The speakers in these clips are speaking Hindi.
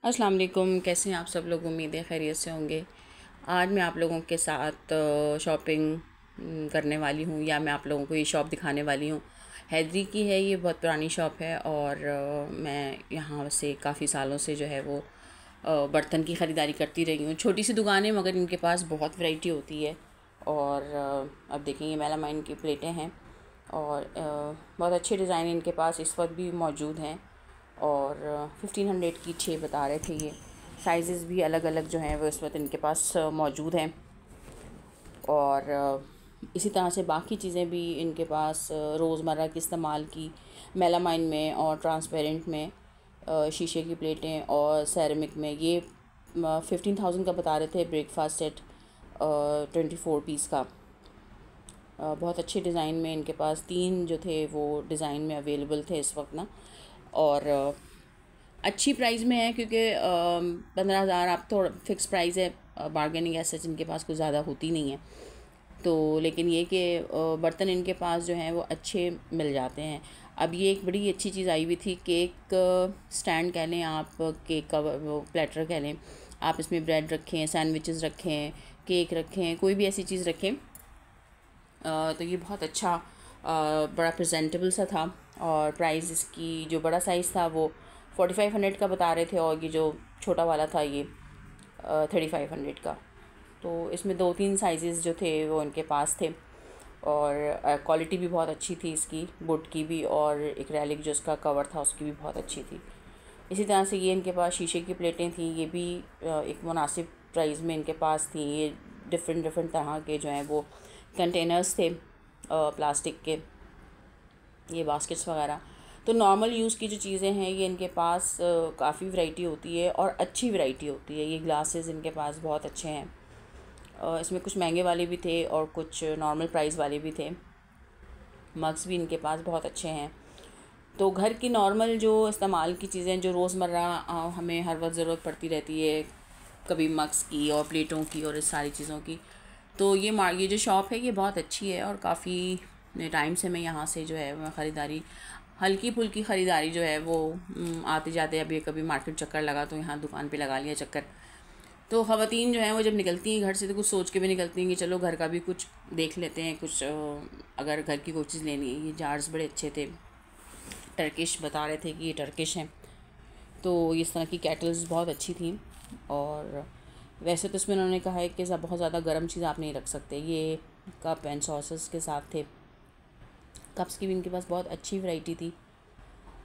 अस्सलाम वालेकुम। कैसे हैं आप सब लोग? उम्मीद है खैरियत से होंगे। आज मैं आप लोगों के साथ शॉपिंग करने वाली हूँ, या मैं आप लोगों को ये शॉप दिखाने वाली हूँ। हैदरी की है, ये बहुत पुरानी शॉप है और मैं यहाँ से काफ़ी सालों से जो है वो बर्तन की ख़रीदारी करती रही हूँ। छोटी सी दुकान है मगर इनके पास बहुत वैरायटी होती है। और अब देखेंगे मेलामाइन की प्लेटें हैं और बहुत अच्छे डिज़ाइन इनके पास इस वक्त भी मौजूद हैं। और 1500 की 6 बता रहे थे ये। साइज़ेस भी अलग अलग जो हैं वो इस वक्त इनके पास मौजूद हैं। और इसी तरह से बाकी चीज़ें भी इनके पास रोज़मर्रा के इस्तेमाल की मेलामाइन में और ट्रांसपेरेंट में, शीशे की प्लेटें और सेरेमिक में। ये 15,000 का बता रहे थे ब्रेकफास्ट सेट, 24 पीस का। बहुत अच्छे डिज़ाइन में इनके पास 3 जो थे वो डिज़ाइन में अवेलेबल थे इस वक्त ना। और अच्छी प्राइस में है क्योंकि 15,000 आप थोड़ा फ़िक्स प्राइस है। बारगेनिंग ऐसे इनके पास कुछ ज़्यादा होती नहीं है। तो लेकिन ये कि बर्तन इनके पास जो हैं वो अच्छे मिल जाते हैं। अब ये एक बड़ी अच्छी चीज़ आई हुई थी, केक स्टैंड कह लें आप, केक का वो प्लेटर कह लें आप। इसमें ब्रेड रखें, सैंडविचेस रखें, केक रखें, कोई भी ऐसी चीज़ रखें। तो ये बहुत अच्छा बड़ा प्रेजेंटेबल सा था। और प्राइस इसकी जो बड़ा साइज़ था वो 4500 का बता रहे थे, और ये जो छोटा वाला था ये 3500 का। तो इसमें 2-3 साइज़ जो थे वो इनके पास थे। और क्वालिटी भी बहुत अच्छी थी इसकी, वुड की भी, और एक्रेलिक जो इसका कवर था उसकी भी बहुत अच्छी थी। इसी तरह से ये इनके पास शीशे की प्लेटें थी, ये भी एक मुनासिब प्राइस में इनके पास थी। ये डिफरेंट डिफरेंट तरह के जो हैं वो कंटेनर्स थे प्लास्टिक के, ये बास्केट्स वगैरह। तो नॉर्मल यूज़ की जो चीज़ें हैं ये इनके पास काफ़ी वैरायटी होती है और अच्छी वैरायटी होती है। ये ग्लासेस इनके पास बहुत अच्छे हैं। इसमें कुछ महंगे वाले भी थे और कुछ नॉर्मल प्राइस वाले भी थे। मग्स भी इनके पास बहुत अच्छे हैं। तो घर की नॉर्मल जो इस्तेमाल की चीज़ें जो रोज़मर्रा हमें हर वक्त ज़रूरत पड़ती रहती है, कभी मग्स की और प्लेटों की और इस सारी चीज़ों की। तो ये जो शॉप है ये बहुत अच्छी है और काफ़ी टाइम से मैं यहाँ से जो है मैं ख़रीदारी, हल्की फुल्की ख़रीदारी जो है वो आते जाते, अभी कभी मार्केट चक्कर लगा तो यहाँ दुकान पे लगा लिया चक्कर। तो ख़वातीन जो हैं वो जब निकलती हैं घर से तो कुछ सोच के भी निकलती हैं कि चलो घर का भी कुछ देख लेते हैं, कुछ अगर घर की कोई चीज़ लेनी है। ये जार्स बड़े अच्छे थे, टर्किश बता रहे थे कि ये टर्किश हैं। तो इस तरह की कैटल्स बहुत अच्छी थी। और वैसे तो इसमें उन्होंने कहा है कि बहुत ज़्यादा गर्म चीज़ आप नहीं रख सकते। ये कप एंड सॉसेस के साथ थे। कप्स की भी इनके पास बहुत अच्छी वैरायटी थी।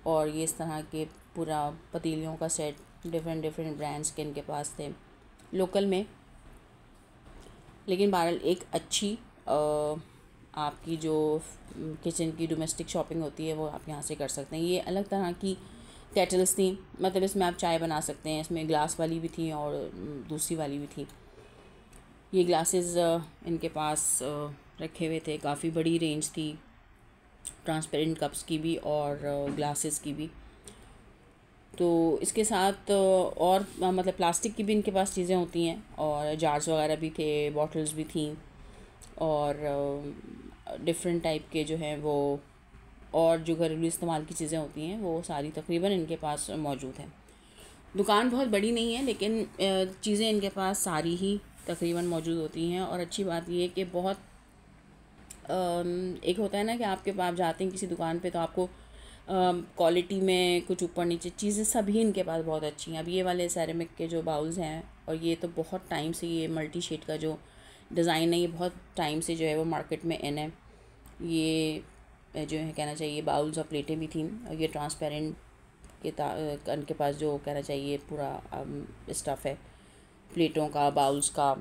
और ये इस तरह के पूरा पतीलियों का सेट डिफरेंट डिफरेंट ब्रांड्स के इनके पास थे लोकल में। लेकिन बहरहाल एक अच्छी आपकी जो किचन की डोमेस्टिक शॉपिंग होती है वो आप यहाँ से कर सकते हैं। ये अलग तरह की केटल्स थी, मतलब इसमें आप चाय बना सकते हैं। इसमें ग्लास वाली भी थी और दूसरी वाली भी थी। ये ग्लासेस इनके पास रखे हुए थे, काफ़ी बड़ी रेंज थी ट्रांसपेरेंट कप्स की भी और ग्लासेस की भी। तो इसके साथ और मतलब प्लास्टिक की भी इनके पास चीज़ें होती हैं, और जार्स वगैरह भी थे, बॉटल्स भी थी, और डिफरेंट टाइप के जो हैं वो और जो घरेलू इस्तेमाल की चीज़ें होती हैं वो सारी तकरीबन इनके पास मौजूद हैं। दुकान बहुत बड़ी नहीं है लेकिन चीज़ें इनके पास सारी ही तकरीबन मौजूद होती हैं। और अच्छी बात ये है कि बहुत एक होता है ना कि आपके पास जाते हैं किसी दुकान पे तो आपको क्वालिटी में कुछ ऊपर नीचे चीज़ें सभी इनके पास बहुत अच्छी हैं। अब ये वाले सेरेमिक के जो बाउल्स हैं, और ये तो बहुत टाइम से ये मल्टी शेड का जो डिज़ाइन है ये बहुत टाइम से जो है वो मार्केट में इन है। ये जो है कहना चाहिए बाउल्स और प्लेटें भी थी। और ये ट्रांसपेरेंट इनके पास जो कहना चाहिए पूरा स्टफ़ है प्लेटों का, बाउल्स का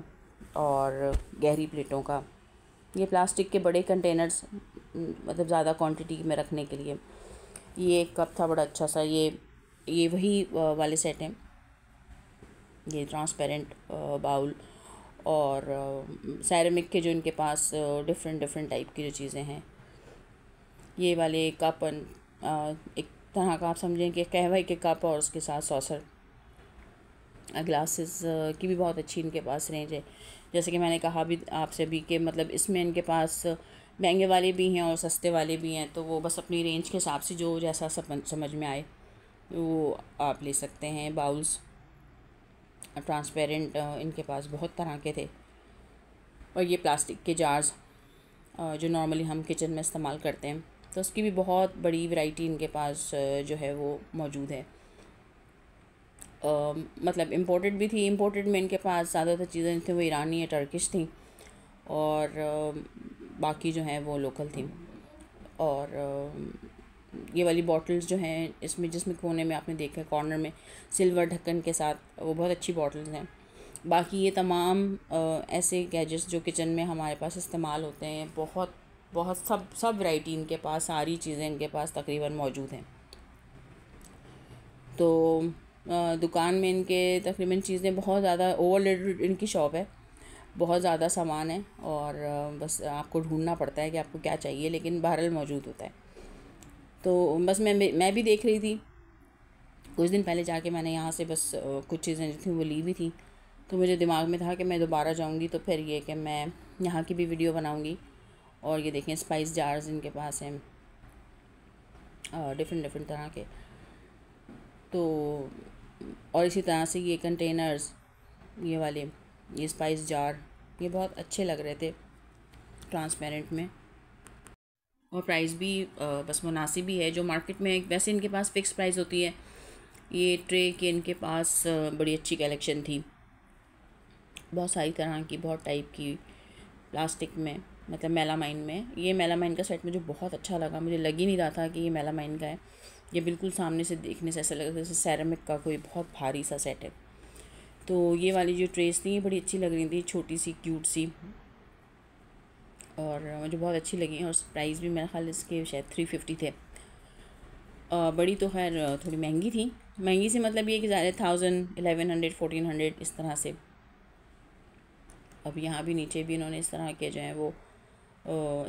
और गहरी प्लेटों का। ये प्लास्टिक के बड़े कंटेनर्स मतलब ज़्यादा क्वांटिटी में रखने के लिए। ये एक कप था बड़ा अच्छा सा, ये वही वाले सेट हैं, ये ट्रांसपेरेंट बाउल और सेरेमिक के जो इनके पास डिफरेंट डिफरेंट टाइप की जो चीज़ें हैं। ये वाले कप एक तरह का आप समझें कि कहवे के कप और उसके साथ सॉसर। ग्लासेस की भी बहुत अच्छी इनके पास रेंज है। जैसे कि मैंने कहा भी आपसे भी कि मतलब इसमें इनके पास महंगे वाले भी हैं और सस्ते वाले भी हैं। तो वो बस अपनी रेंज के हिसाब से जो जैसा समझ में आए वो आप ले सकते हैं। बाउल्स ट्रांसपेरेंट इनके पास बहुत तरह के थे। और ये प्लास्टिक के जार्स जो नॉर्मली हम किचन में इस्तेमाल करते हैं, तो उसकी भी बहुत बड़ी वैरायटी इनके पास जो है वो मौजूद है। मतलब इम्पोर्टेड भी थी। इम्पोर्टेड में इनके पास ज़्यादातर चीज़ें थी वो ईरानी या टर्किश थी, और बाकी जो हैं वो लोकल थी। और ये वाली बॉटल्स जो हैं, इसमें जिसमें कोने में आपने देखा कॉर्नर में सिल्वर ढक्कन के साथ, वो बहुत अच्छी बॉटल्स हैं। बाकी ये तमाम ऐसे गैजेट्स जो किचन में हमारे पास इस्तेमाल होते हैं, बहुत बहुत सब वैरायटी इनके पास, सारी चीज़ें इनके पास तकरीबन मौजूद हैं। तो दुकान में इनके तकरीबन चीज़ें बहुत ज़्यादा, ओवरलोडेड इनकी शॉप है, बहुत ज़्यादा सामान है, और बस आपको ढूंढना पड़ता है कि आपको क्या चाहिए, लेकिन बहरहाल मौजूद होता है। तो बस मैं भी देख रही थी कुछ दिन पहले जाके, मैंने यहाँ से बस कुछ चीज़ें जो थी वो ली भी थी। तो मुझे दिमाग में था कि मैं दोबारा जाऊँगी तो फिर ये कि मैं यहाँ की भी वीडियो बनाऊँगी। और ये देखें स्पाइस जार्स इनके पास हैं डिफरेंट डिफरेंट तरह के। तो और इसी तरह से ये कंटेनर्स, ये वाले, ये स्पाइस जार, ये बहुत अच्छे लग रहे थे ट्रांसपेरेंट में। और प्राइस भी बस मुनासिब ही है, जो मार्केट में वैसे इनके पास फ़िक्स प्राइस होती है। ये ट्रे की इनके पास बड़ी अच्छी कलेक्शन थी, बहुत सारी तरह की, बहुत टाइप की, प्लास्टिक में, मतलब मेलामाइन में। ये मेलामाइन का सेट मुझे बहुत अच्छा लगा, मुझे लग ही नहीं रहा था कि ये मेलामाइन का है। ये बिल्कुल सामने से देखने से ऐसा लग रहा था जैसे सेरेमिक का कोई बहुत भारी सा सेट है। तो ये वाली जो ट्रेस थी ये बड़ी अच्छी लग रही थी, छोटी सी क्यूट सी, और मुझे बहुत अच्छी लगी। और प्राइस भी मेरे ख्याल इसके शायद 350 थे। बड़ी तो खैर थोड़ी महंगी थी, महंगी से मतलब ये कि ज़्यादा 1000, 1100, 1400 इस तरह से। अब यहाँ भी नीचे भी इन्होंने इस तरह के जो हैं वो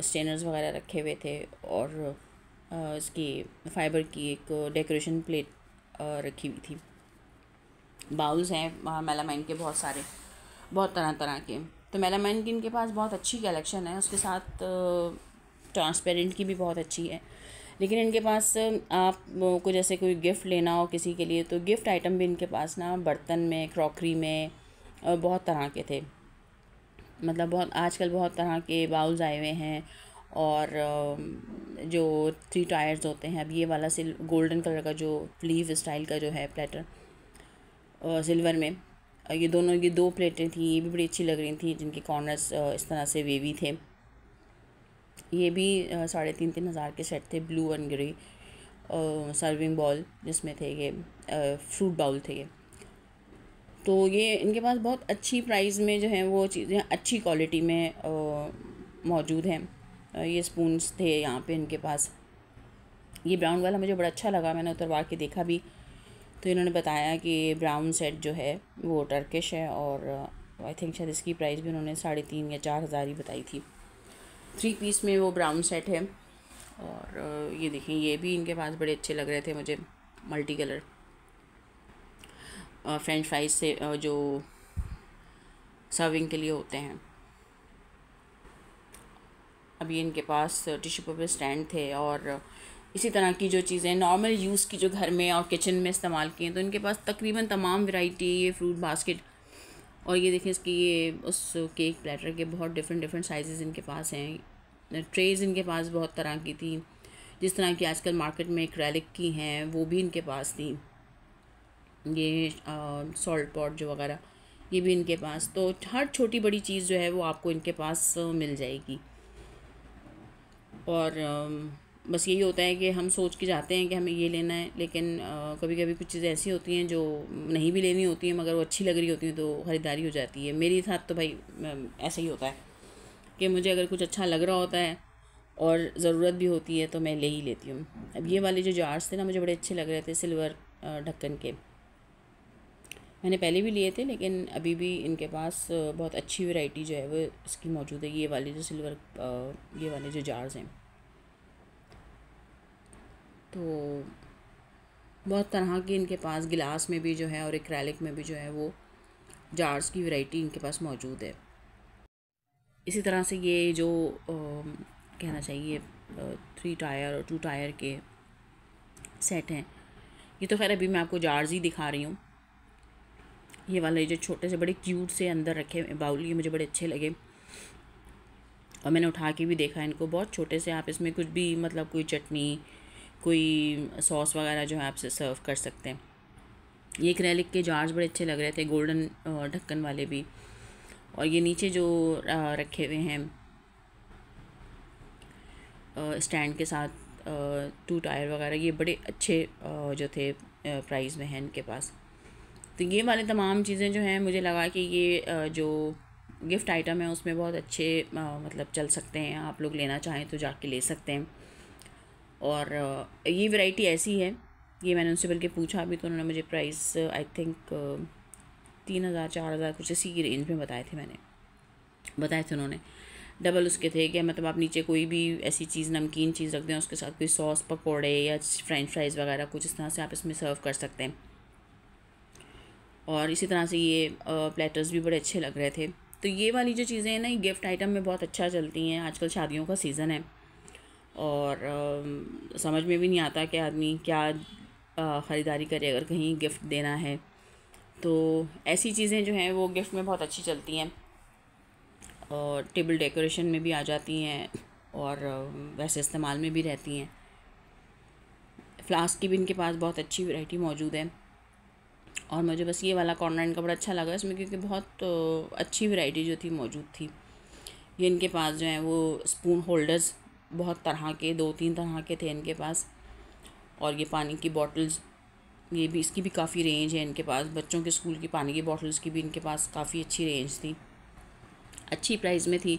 स्टेनर्स वगैरह रखे हुए थे, और इसकी फ़ाइबर की एक डेकोरेशन प्लेट रखी हुई थी। बाउल्स हैं मेलामाइन के बहुत सारे, बहुत तरह तरह के। तो मेलामाइन की इनके पास बहुत अच्छी कलेक्शन है, उसके साथ ट्रांसपेरेंट की भी बहुत अच्छी है। लेकिन इनके पास आप को जैसे कोई गिफ्ट लेना हो किसी के लिए, तो गिफ्ट आइटम भी इनके पास ना बर्तन में, क्रॉकरी में बहुत तरह के थे। मतलब बहुत आजकल बहुत तरह के बाउल्स आए हुए हैं, और जो 3 टायर्स होते हैं। अब ये वाला गोल्डन कलर का जो लीफ स्टाइल का जो है प्लेटर सिल्वर में, ये दोनों, ये 2 प्लेटें थी, ये भी बड़ी अच्छी लग रही थी, जिनके कॉर्नर्स इस तरह से वेवी थे। ये भी 3,500 हज़ार के सेट थे, blue and grey serving bowl जिसमें थे, ये फ्रूट बाउल थे ये। तो ये इनके पास बहुत अच्छी प्राइस में जो हैं वो चीज़ें अच्छी क्वालिटी में मौजूद हैं। ये स्पून्स थे यहाँ पे इनके पास। ये ब्राउन वाला मुझे बड़ा अच्छा लगा, मैंने उतरवा के देखा भी, तो इन्होंने बताया कि ब्राउन सेट जो है वो टर्किश है, और आई थिंक शायद इसकी प्राइस भी उन्होंने 3,500 या 4,000 ही बताई थी। 3 पीस में वो ब्राउन सेट है। और ये देखें, ये भी इनके पास बड़े अच्छे लग रहे थे मुझे, मल्टी कलर फ्रेंच फ्राइज से जो सर्विंग के लिए होते हैं। अभी इनके पास टिश्यू पेपर स्टैंड थे, और इसी तरह की जो चीज़ें नॉर्मल यूज़ की जो घर में और किचन में इस्तेमाल की हैं, तो इनके पास तकरीबन तमाम वैरायटी। ये फ्रूट बास्केट, और ये देखें इसकी, ये उस केक प्लेटर के बहुत डिफरेंट डिफरेंट साइज़ इनके पास हैं। ट्रेज़ इनके पास बहुत तरह की थी, जिस तरह की आजकल मार्केट में एक्रेलिक की हैं वो भी इनके पास थी। ये सॉल्ट पॉट जो वगैरह, ये भी इनके पास। तो हर छोटी बड़ी चीज़ जो है वो आपको इनके पास मिल जाएगी। और बस यही होता है कि हम सोच के जाते हैं कि हमें ये लेना है, लेकिन कभी कभी कुछ चीज़ें ऐसी होती हैं जो नहीं भी लेनी होती हैं, मगर वो अच्छी लग रही होती हैं तो ख़रीदारी हो जाती है। मेरे साथ तो भाई ऐसा ही होता है कि मुझे अगर कुछ अच्छा लग रहा होता है और ज़रूरत भी होती है तो मैं ले ही लेती हूँ। अब ये वाले जो जार्स थे ना, मुझे बड़े अच्छे लग रहे थे, सिल्वर ढक्कन के। मैंने पहले भी लिए थे, लेकिन अभी भी इनके पास बहुत अच्छी वैरायटी जो है वो इसकी मौजूद है। ये वाले जो सिल्वर ये वाले जो जार्स हैं, तो बहुत तरह की इनके पास गिलास में भी जो है और एक्रेलिक में भी जो है वो जार्स की वैरायटी इनके पास मौजूद है। इसी तरह से ये जो कहना चाहिए 3 टायर और 2 टायर के सेट हैं, ये तो खैर अभी मैं आपको जार्स ही दिखा रही हूँ। ये वाले जो छोटे से बड़े क्यूट से अंदर रखे बाउल, ये मुझे बड़े अच्छे लगे। और मैंने उठा के भी देखा इनको, बहुत छोटे से, आप इसमें कुछ भी मतलब कोई चटनी, कोई सॉस वगैरह जो है आपसे सर्व कर सकते हैं। ये एक्रेलिक के जार्स बड़े अच्छे लग रहे थे, गोल्डन ढक्कन वाले भी। और ये नीचे जो रखे हुए हैं स्टैंड के साथ 2 टायर वगैरह, ये बड़े अच्छे जो थे प्राइस में हैं इनके पास। तो ये वाले तमाम चीज़ें जो हैं, मुझे लगा कि ये जो गिफ्ट आइटम है उसमें बहुत अच्छे मतलब चल सकते हैं, आप लोग लेना चाहें तो जाके ले सकते हैं। और ये वैरायटी ऐसी है, ये मैंने उनसे बल्कि पूछा भी तो उन्होंने मुझे प्राइस आई थिंक 3,000 4,000 कुछ इसी की रेंज में बताए थे उन्होंने। डबल उसके थे कि मतलब आप नीचे कोई भी ऐसी चीज़, नमकीन चीज़ रख दें, उसके साथ कोई सॉस, पकौड़े या फ्रेंच फ्राइज़ वगैरह कुछ इस तरह से आप इसमें सर्व कर सकते हैं। और इसी तरह से ये प्लेटर्स भी बड़े अच्छे लग रहे थे। तो ये वाली जो चीज़ें हैं ना, ये गिफ्ट आइटम में बहुत अच्छा चलती हैं। आजकल शादियों का सीज़न है और समझ में भी नहीं आता कि आदमी क्या ख़रीदारी करे अगर कहीं गिफ्ट देना है। तो ऐसी चीज़ें जो हैं वो गिफ्ट में बहुत अच्छी चलती हैं और टेबल डेकोरेशन में भी आ जाती हैं और वैसे इस्तेमाल में भी रहती हैं। फ्लास्क की भी इनके पास बहुत अच्छी वैरायटी मौजूद है। और मुझे बस ये वाला कॉर्नर इनका बड़ा अच्छा लगा इसमें, क्योंकि बहुत अच्छी वैरायटी जो थी मौजूद थी। ये इनके पास जो है वो स्पून होल्डर्स बहुत तरह के, 2-3 तरह के थे इनके पास। और ये पानी की बॉटल्स, ये भी, इसकी भी काफ़ी रेंज है इनके पास। बच्चों के स्कूल की पानी की बॉटल्स की भी इनके पास काफ़ी अच्छी रेंज थी, अच्छी प्राइस में थी।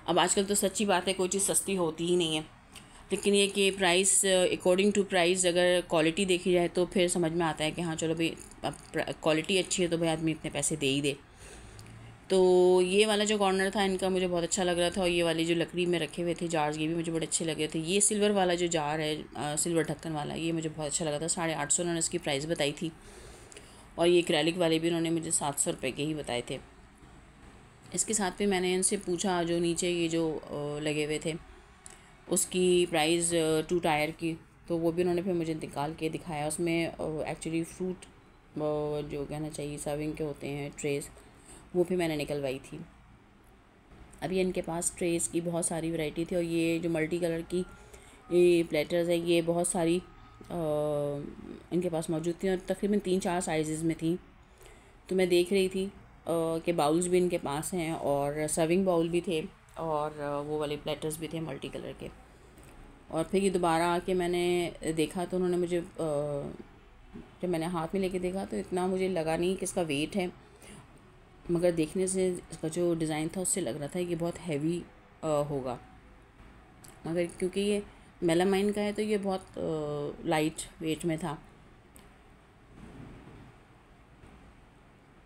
अब आजकल तो सच्ची बात है कोई चीज़ सस्ती होती ही नहीं है, लेकिन ये कि प्राइस अकॉर्डिंग टू प्राइस अगर क्वालिटी देखी जाए तो फिर समझ में आता है कि हाँ चलो भाई, अब क्वालिटी अच्छी है तो भाई आदमी इतने पैसे दे ही दे। तो ये वाला जो कॉर्नर था इनका मुझे बहुत अच्छा लग रहा था। और ये वाली जो लकड़ी में रखे हुए थे जार्स, ये भी मुझे बड़े अच्छे लगे थे। ये सिल्वर वाला जो जार है, सिल्वर ढक्कन वाला, ये मुझे बहुत अच्छा लगा था। 850 उन्होंने इसकी प्राइस बताई थी। और ये एक्रेलिक वाले भी उन्होंने मुझे 700 रुपये के ही बताए थे। इसके साथ भी मैंने इनसे पूछा, जो नीचे ये जो लगे हुए थे उसकी प्राइस 2 टायर की, तो वो भी उन्होंने फिर मुझे निकाल के दिखाया। उसमें एक्चुअली फ्रूट जो कहना चाहिए सर्विंग के होते हैं ट्रेस, वो भी मैंने निकलवाई थी। अभी इनके पास ट्रेस की बहुत सारी वैरायटी थी। और ये जो मल्टी कलर की ये प्लेटर्स है, ये बहुत सारी इनके पास मौजूद थी और तकरीबन 3-4 साइज़ में थी। तो मैं देख रही थी कि बाउल्स भी इनके पास हैं और सर्विंग बाउल भी थे और वो वाले प्लेटर्स भी थे मल्टी कलर के। और फिर ये दोबारा आके मैंने देखा तो उन्होंने मुझे जब मैंने हाथ में लेके देखा तो इतना मुझे लगा नहीं कि इसका वेट है, मगर देखने से इसका जो डिज़ाइन था उससे लग रहा था कि बहुत हैवी होगा। मगर क्योंकि ये मेलामाइन का है तो ये बहुत लाइट वेट में था।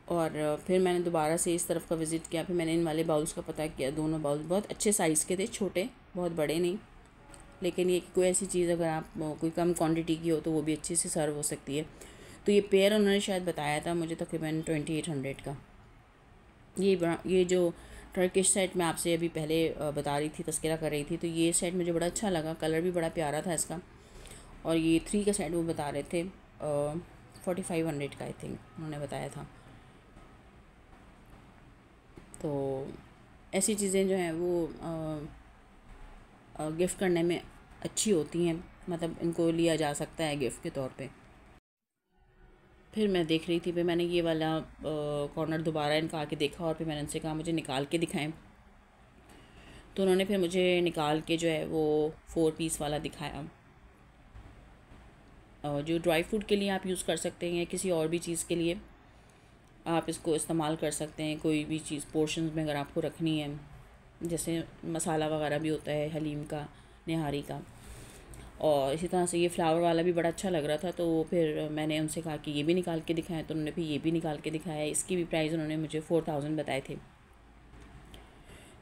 और फिर मैंने दोबारा से इस तरफ का विज़िट किया। फिर मैंने इन वाले बाउल्स का पता किया। दोनों बाउल बहुत अच्छे साइज़ के थे, छोटे, बहुत बड़े नहीं, लेकिन ये कोई ऐसी चीज़ अगर आप कोई कम क्वांटिटी की हो तो वो भी अच्छे से सर्व हो सकती है। तो ये पेयर उन्होंने शायद बताया था मुझे तकरीबन 2800 का। ये जो टर्किश सेट मैं आपसे अभी पहले बता रही थी, तस्करा कर रही थी, तो ये सेट मुझे बड़ा अच्छा लगा, कलर भी बड़ा प्यारा था इसका। और ये 3 का सेट वो बता रहे थे 4500 का आई थिंक उन्होंने बताया था। तो ऐसी चीज़ें जो हैं वो गिफ्ट करने में अच्छी होती हैं, मतलब इनको लिया जा सकता है गिफ्ट के तौर पे। फिर मैं देख रही थी, फिर मैंने ये वाला कॉर्नर दोबारा इनका आके देखा और फिर मैंने उनसे कहा मुझे निकाल के दिखाएं। तो उन्होंने फिर मुझे निकाल के जो है वो 4 पीस वाला दिखाया। जो ड्राई फ्रूट के लिए आप यूज़ कर सकते हैं या किसी और भी चीज़ के लिए आप इसको इस्तेमाल कर सकते हैं। कोई भी चीज़ पोर्शंस में अगर आपको रखनी है, जैसे मसाला वगैरह भी होता है हलीम का, निहारी का। और इसी तरह से ये फ्लावर वाला भी बड़ा अच्छा लग रहा था, तो फिर मैंने उनसे कहा कि ये भी निकाल के दिखाएं, तो उन्होंने फिर ये भी निकाल के दिखाया। इसकी भी प्राइस उन्होंने मुझे 4000 बताए थे।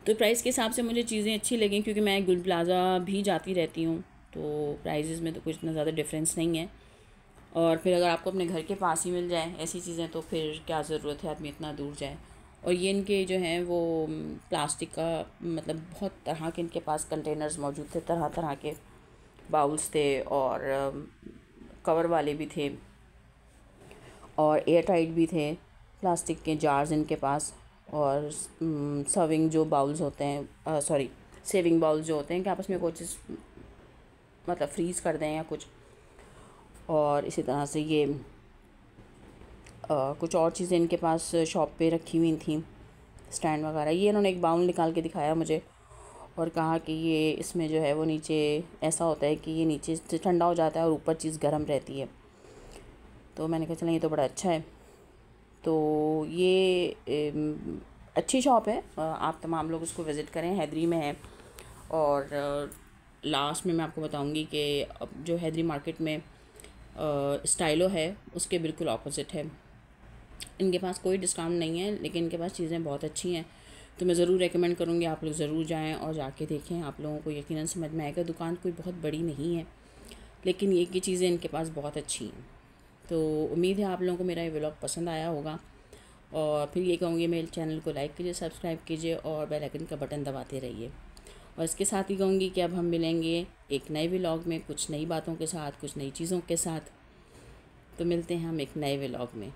तो प्राइस के हिसाब से मुझे चीज़ें अच्छी लगी, क्योंकि मैं गुल प्लाज़ा भी जाती रहती हूँ, तो प्राइजेज़ में तो कुछ इतना ज़्यादा डिफरेंस नहीं है। और फिर अगर आपको अपने घर के पास ही मिल जाए ऐसी चीज़ें तो फिर क्या ज़रूरत है आदमी इतना दूर जाए। और ये इनके जो हैं वो प्लास्टिक का, मतलब बहुत तरह के इनके पास कंटेनर्स मौजूद थे, तरह तरह के बाउल्स थे और कवर वाले भी थे और एयर टाइट भी थे। प्लास्टिक के जार्स इनके पास, और सर्विंग जो बाउल्स होते हैं, सॉरी सेविंग बाउल्स जो होते हैं कि आपस में कोई चीज़ मतलब फ्रीज़ कर दें या कुछ। और इसी तरह से ये कुछ और चीज़ें इनके पास शॉप पे रखी हुई थी, स्टैंड वगैरह। ये इन्होंने एक बाउल निकाल के दिखाया मुझे और कहा कि ये इसमें जो है वो नीचे ऐसा होता है कि ये नीचे से ठंडा हो जाता है और ऊपर चीज़ गर्म रहती है। तो मैंने कहा चलें ये तो बड़ा अच्छा है। तो ये अच्छी शॉप है, आप तमाम लोग उसको विज़िट करें, हैदरी में है। और लास्ट में मैं आपको बताऊंगी कि अब जो हैदरी मार्केट में स्टाइलो है उसके बिल्कुल ऑपोजिट है। इनके पास कोई डिस्काउंट नहीं है लेकिन इनके पास चीज़ें बहुत अच्छी हैं, तो मैं ज़रूर रेकमेंड करूँगी आप लोग ज़रूर जाएं और जाके देखें। आप लोगों को यकीनन समझ में आएगा। दुकान कोई बहुत बड़ी नहीं है लेकिन ये की चीज़ें इनके पास बहुत अच्छी हैं। तो उम्मीद है आप लोगों को मेरा ये व्लॉग पसंद आया होगा, और फिर ये कहूँगी मेरे चैनल को लाइक कीजिए, सब्सक्राइब कीजिए और बेल आइकन का बटन दबाते रहिए। और इसके साथ ही कहूँगी कि अब हम मिलेंगे एक नए व्लॉग में, कुछ नई बातों के साथ, कुछ नई चीज़ों के साथ। तो मिलते हैं हम एक नए व्लॉग में।